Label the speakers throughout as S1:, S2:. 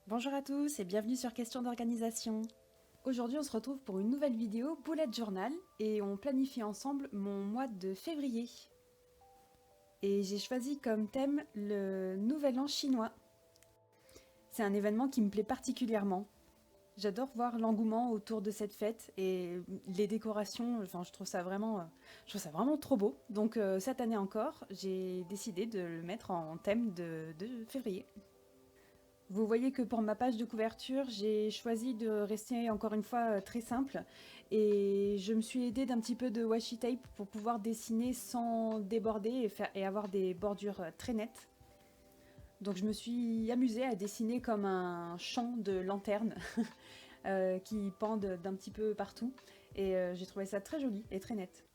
S1: Bonjour à tous et bienvenue sur Question d'organisation. Aujourd'hui on se retrouve pour une nouvelle vidéo bullet journal et on planifie ensemble mon mois de février. Et j'ai choisi comme thème le Nouvel An chinois. C'est un événement qui me plaît particulièrement. J'adore voir l'engouement autour de cette fête et les décorations, je trouve ça vraiment trop beau. Donc cette année encore, j'ai décidé de le mettre en thème de février. Vous voyez que pour ma page de couverture, j'ai choisi de rester encore une fois très simple et je me suis aidée d'un petit peu de washi tape pour pouvoir dessiner sans déborder et avoir des bordures très nettes. Donc je me suis amusée à dessiner comme un champ de lanternes qui pendent d'un petit peu partout et j'ai trouvé ça très joli et très net.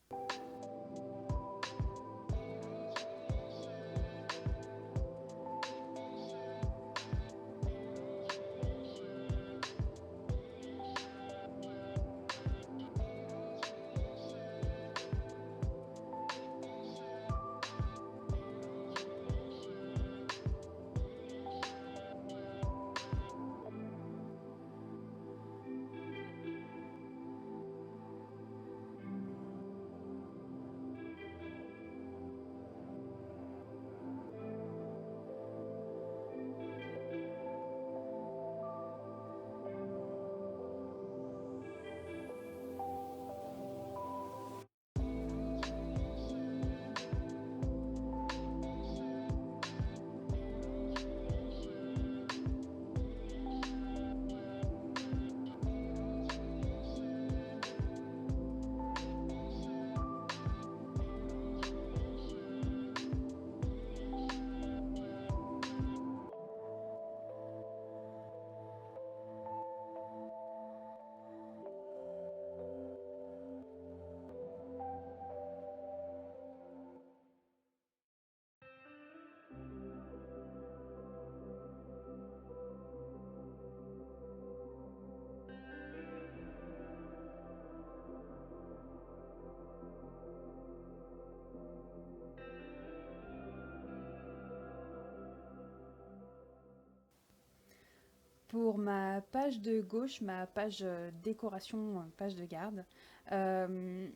S1: Pour ma page de gauche, ma page décoration, page de garde,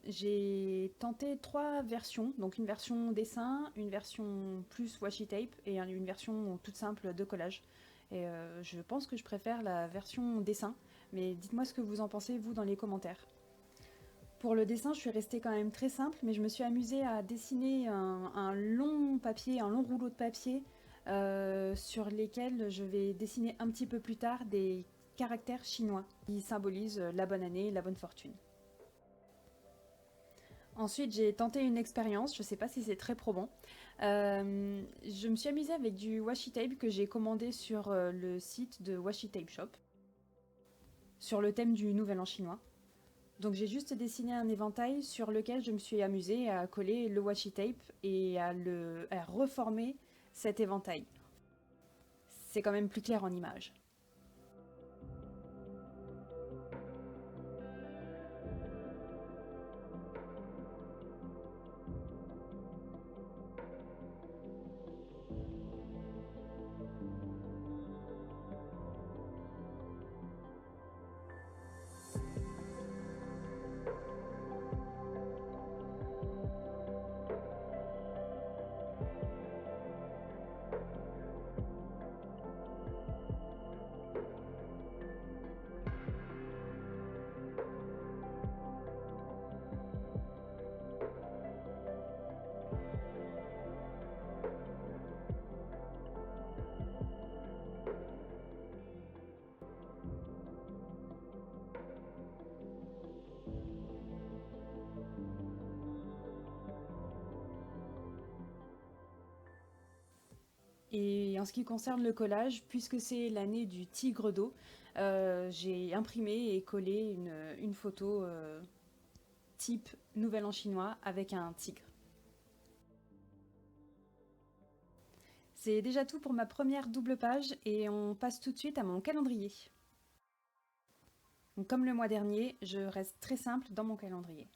S1: j'ai tenté 3 versions. Donc une version dessin, une version plus washi tape et une version toute simple de collage. Et je pense que je préfère la version dessin, mais dites-moi ce que vous en pensez, vous, dans les commentaires. Pour le dessin, je suis restée quand même très simple, mais je me suis amusée à dessiner un long papier, un long rouleau de papier sur lesquels je vais dessiner un petit peu plus tard des caractères chinois qui symbolisent la bonne année, la bonne fortune. Ensuite, j'ai tenté une expérience, je ne sais pas si c'est très probant. Je me suis amusée avec du washi tape que j'ai commandé sur le site de Washi Tape Shop, sur le thème du Nouvel An chinois. Donc j'ai juste dessiné un éventail sur lequel je me suis amusée à coller le washi tape et à reformer cet éventail. C'est quand même plus clair en image. Et en ce qui concerne le collage, puisque c'est l'année du tigre d'eau, j'ai imprimé et collé une photo type Nouvel An chinois avec un tigre. C'est déjà tout pour ma première double page et on passe tout de suite à mon calendrier. Donc, comme le mois dernier, je reste très simple dans mon calendrier.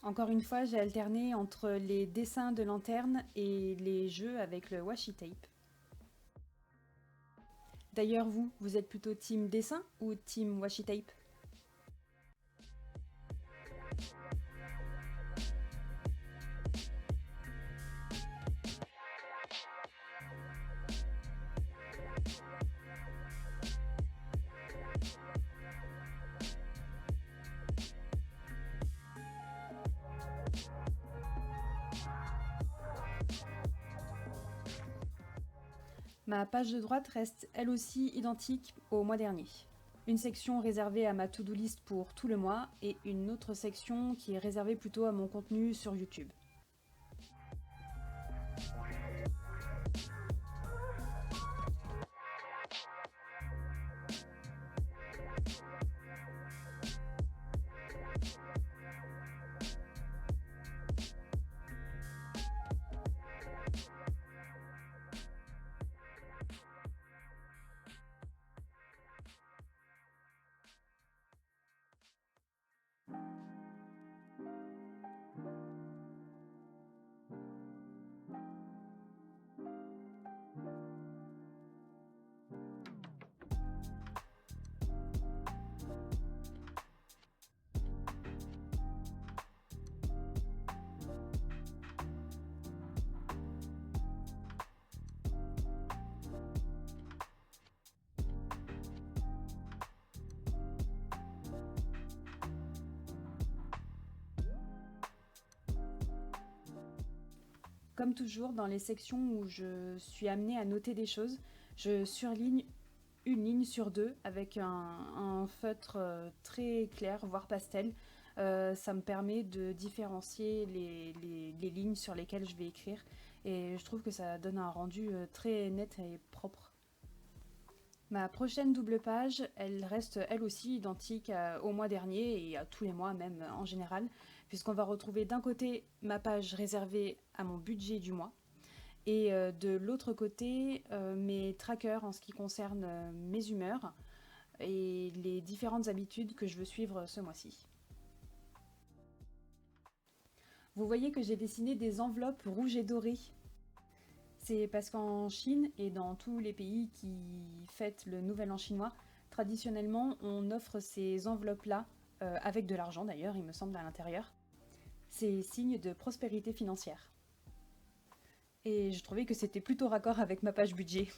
S1: Encore une fois, j'ai alterné entre les dessins de lanterne et les jeux avec le washi tape. D'ailleurs, vous êtes plutôt team dessin ou team washi tape? Ma page de droite reste elle aussi identique au mois dernier. Une section réservée à ma to-do list pour tout le mois et une autre section qui est réservée plutôt à mon contenu sur YouTube. Comme toujours, dans les sections où je suis amenée à noter des choses, je surligne une ligne sur deux avec un feutre très clair, voire pastel. Ça me permet de différencier les lignes sur lesquelles je vais écrire et je trouve que ça donne un rendu très net et propre. Ma prochaine double page, elle reste elle aussi identique au mois dernier et à tous les mois même en général, puisqu'on va retrouver d'un côté ma page réservée à mon budget du mois et de l'autre côté mes trackers en ce qui concerne mes humeurs et les différentes habitudes que je veux suivre ce mois-ci. Vous voyez que j'ai dessiné des enveloppes rouges et dorées. C'est parce qu'en Chine et dans tous les pays qui fêtent le Nouvel An chinois, traditionnellement, on offre ces enveloppes-là, avec de l'argent d'ailleurs, il me semble, à l'intérieur. C'est signe de prospérité financière. Et je trouvais que c'était plutôt raccord avec ma page budget.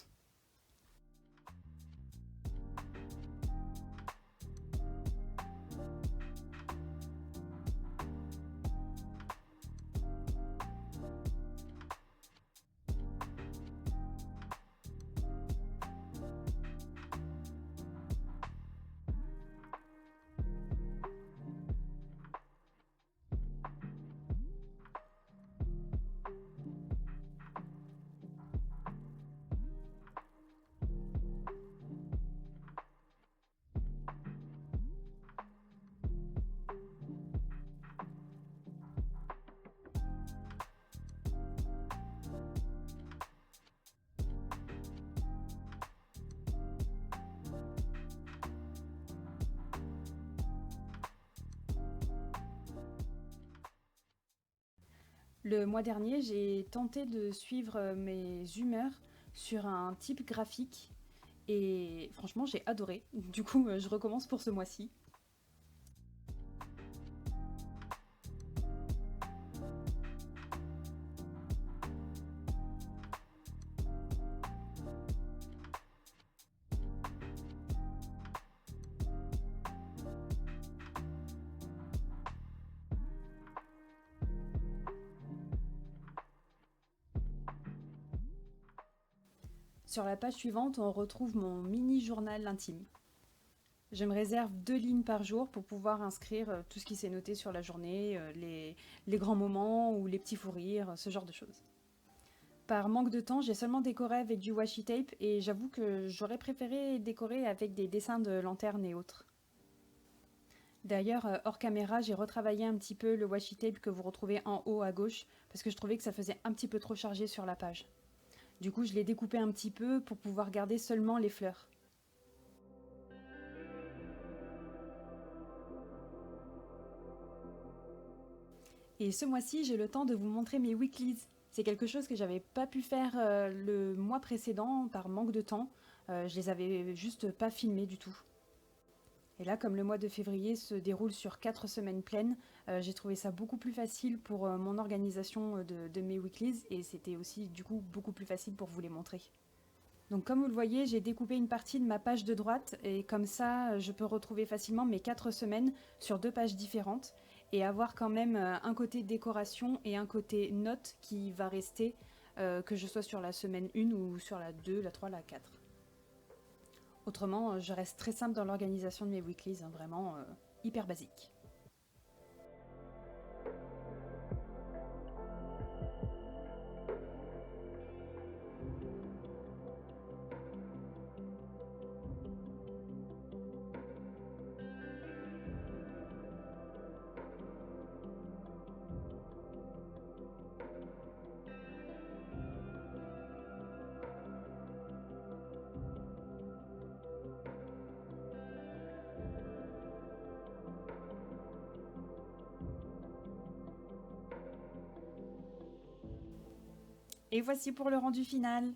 S1: Le mois dernier, j'ai tenté de suivre mes humeurs sur un type graphique et franchement, j'ai adoré. Du coup, je recommence pour ce mois-ci. Sur la page suivante, on retrouve mon mini-journal intime. Je me réserve 2 lignes par jour pour pouvoir inscrire tout ce qui s'est noté sur la journée, les grands moments ou les petits fous rires, ce genre de choses. Par manque de temps, j'ai seulement décoré avec du washi tape et j'avoue que j'aurais préféré décorer avec des dessins de lanternes et autres. D'ailleurs, hors caméra, j'ai retravaillé un petit peu le washi tape que vous retrouvez en haut à gauche parce que je trouvais que ça faisait un petit peu trop chargé sur la page. Du coup, je l'ai découpé un petit peu pour pouvoir garder seulement les fleurs. Et ce mois-ci, j'ai le temps de vous montrer mes weeklies. C'est quelque chose que j'avais pas pu faire le mois précédent par manque de temps. Je les avais juste pas filmés du tout. Et là, comme le mois de février se déroule sur 4 semaines pleines, j'ai trouvé ça beaucoup plus facile pour mon organisation de mes weeklies et c'était aussi du coup beaucoup plus facile pour vous les montrer. Donc comme vous le voyez, j'ai découpé une partie de ma page de droite et comme ça, je peux retrouver facilement mes 4 semaines sur 2 pages différentes et avoir quand même un côté décoration et un côté notes qui va rester, que je sois sur la semaine 1 ou sur la 2, la 3, la 4. Autrement, je reste très simple dans l'organisation de mes weeklies, hein, vraiment hyper basique. Et voici pour le rendu final.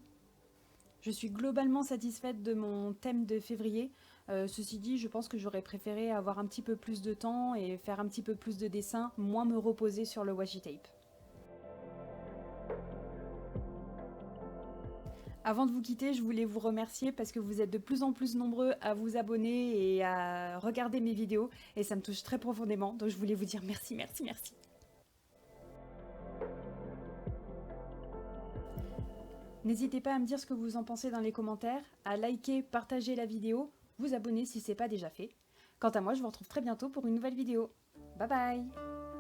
S1: Je suis globalement satisfaite de mon thème de février. Ceci dit, je pense que j'aurais préféré avoir un petit peu plus de temps et faire un petit peu plus de dessins, moins me reposer sur le washi tape. Avant de vous quitter, je voulais vous remercier parce que vous êtes de plus en plus nombreux à vous abonner et à regarder mes vidéos et ça me touche très profondément. Donc je voulais vous dire merci, merci, merci. N'hésitez pas à me dire ce que vous en pensez dans les commentaires, à liker, partager la vidéo, vous abonner si ce n'est pas déjà fait. Quant à moi, je vous retrouve très bientôt pour une nouvelle vidéo. Bye bye!